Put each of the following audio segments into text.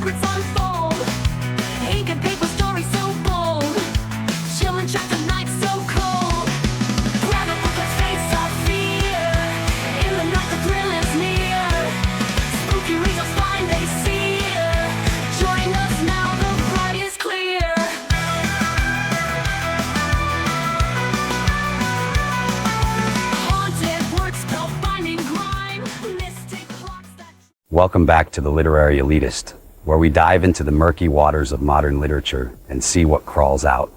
secrets unfold. Ink and paper stories so bold. Chilling chapter nights so cold. Grab a book, let's face our fear. In the night the thrill is near. Spooky regions find they sear. Join us now, the bride is clear. Haunted words, spellbinding grime. Mystic plots that... Welcome back to the Literary Elitist, where we dive into the murky waters of modern literature and see what crawls out.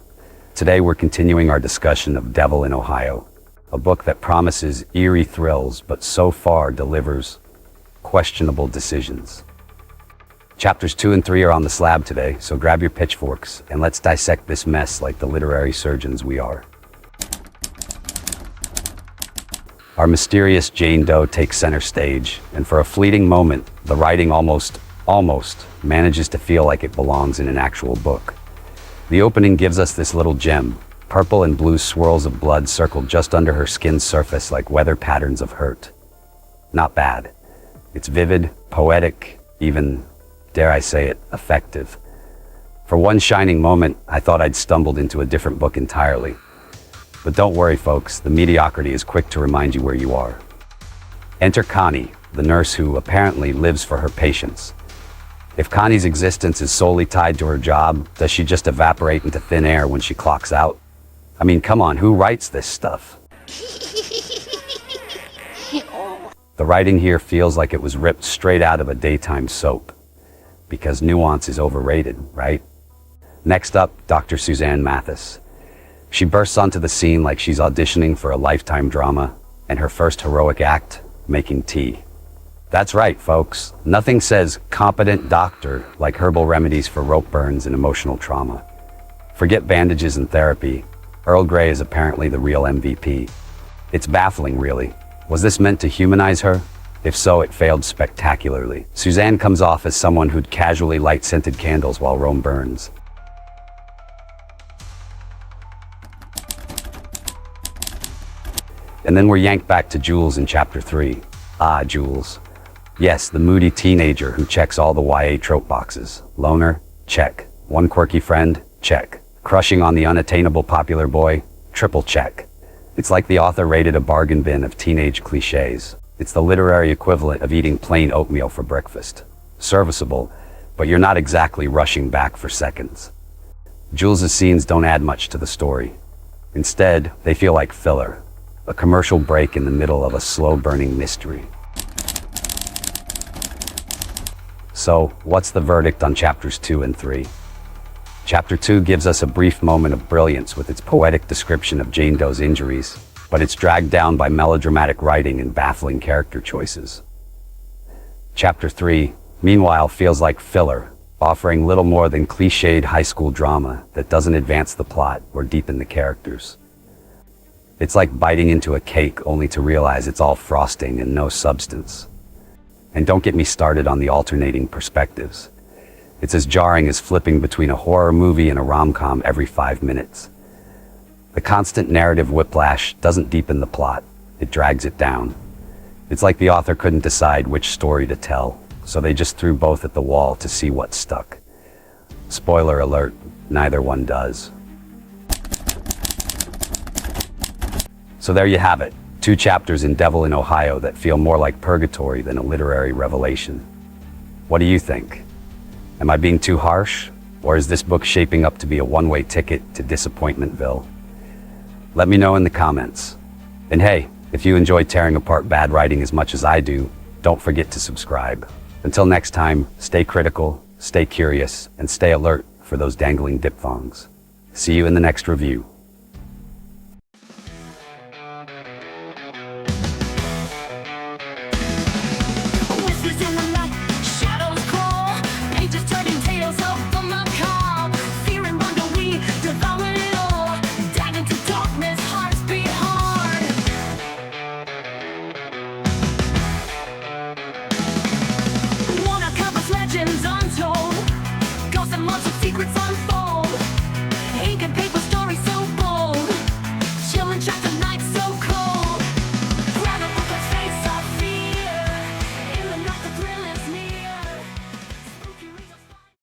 Today we're continuing our discussion of Devil in Ohio, a book that promises eerie thrills but so far delivers questionable decisions. Chapters 2 and 3 are on the slab today, so grab your pitchforks and let's dissect this mess like the literary surgeons we are. Our mysterious Jane Doe takes center stage, and for a fleeting moment, the writing almost manages to feel like it belongs in an actual book. The opening gives us this little gem, purple and blue swirls of blood circled just under her skin's surface like weather patterns of hurt. Not bad. It's vivid, poetic, even, dare I say it, effective. For one shining moment, I thought I'd stumbled into a different book entirely. But don't worry, folks, the mediocrity is quick to remind you where you are. Enter Connie, the nurse who apparently lives for her patients. If Connie's existence is solely tied to her job, does she just evaporate into thin air when she clocks out? I mean, come on, who writes this stuff? The writing here feels like it was ripped straight out of a daytime soap. Because nuance is overrated, right? Next up, Dr. Suzanne Mathis. She bursts onto the scene like she's auditioning for a Lifetime drama, and her first heroic act, making tea. That's right, folks. Nothing says competent doctor like herbal remedies for rope burns and emotional trauma. Forget bandages and therapy. Earl Grey is apparently the real MVP. It's baffling, really. Was this meant to humanize her? If so, it failed spectacularly. Suzanne comes off as someone who'd casually light scented candles while Rome burns. And then we're yanked back to Jules in chapter 3. Ah, Jules. Yes, the moody teenager who checks all the YA trope boxes. Loner? Check. One quirky friend? Check. Crushing on the unattainable popular boy? Triple check. It's like the author raided a bargain bin of teenage cliches. It's the literary equivalent of eating plain oatmeal for breakfast. Serviceable, but you're not exactly rushing back for seconds. Jules's scenes don't add much to the story. Instead, they feel like filler. A commercial break in the middle of a slow-burning mystery. So, what's the verdict on chapters 2 and 3? Chapter 2 gives us a brief moment of brilliance with its poetic description of Jane Doe's injuries, but it's dragged down by melodramatic writing and baffling character choices. Chapter 3, meanwhile, feels like filler, offering little more than cliched high school drama that doesn't advance the plot or deepen the characters. It's like biting into a cake only to realize it's all frosting and no substance. And don't get me started on the alternating perspectives. It's as jarring as flipping between a horror movie and a rom-com every 5 minutes. The constant narrative whiplash doesn't deepen the plot, it drags it down. It's like the author couldn't decide which story to tell, so they just threw both at the wall to see what stuck. Spoiler alert, neither one does. So there you have it, 2 chapters in Devil in Ohio that feel more like purgatory than a literary revelation. What do you think? Am I being too harsh? Or is this book shaping up to be a one-way ticket to disappointmentville? Let me know in the comments. And hey, if you enjoy tearing apart bad writing as much as I do, don't forget to subscribe. Until next time, stay critical, stay curious, and stay alert for those dangling diphthongs. See you in the next review. Whispers in the night, shadows crawl, pages turning tales of the macabre. Fear and wonder, we devour it all. Dive into darkness, hearts beat hard. One uncovers legends untold, ghosts and monsters, secrets